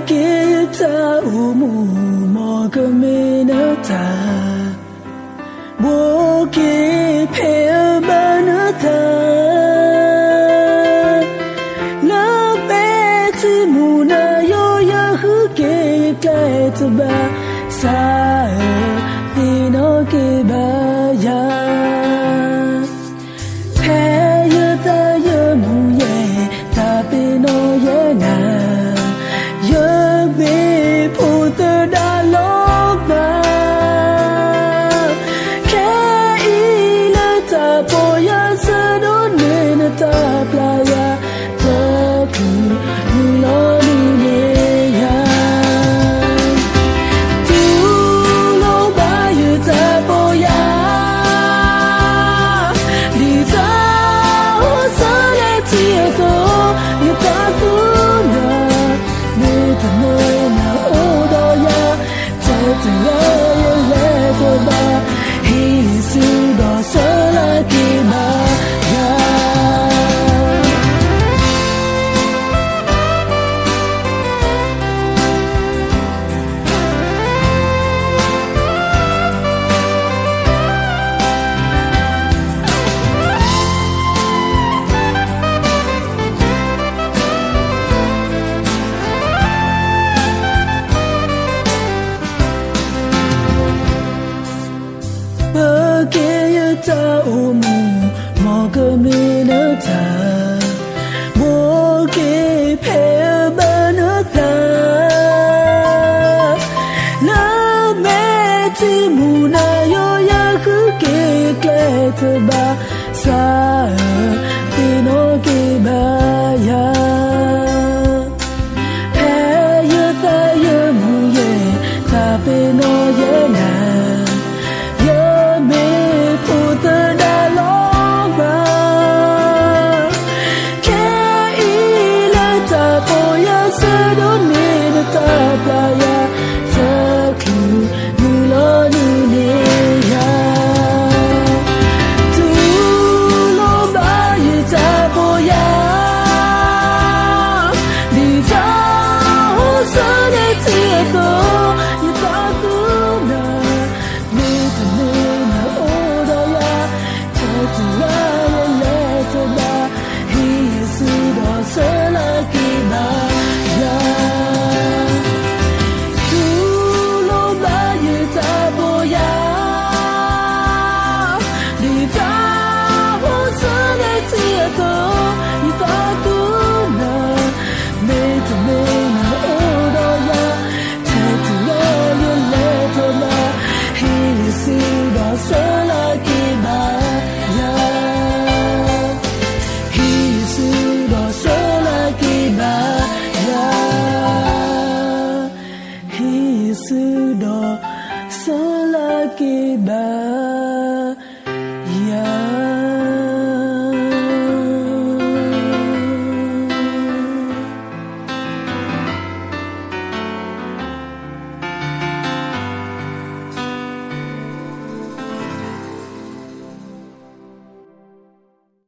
kita umu mogaminata boki pemanata la beti muna yo ya huke kaitba sa dino ke baya peyata yo mu ye ta pe no ye na ta umu mogaminata boki pemanata la meti muna yo ya huke kaitba sa dino ke baya peyata yo mu ye ta pe no ye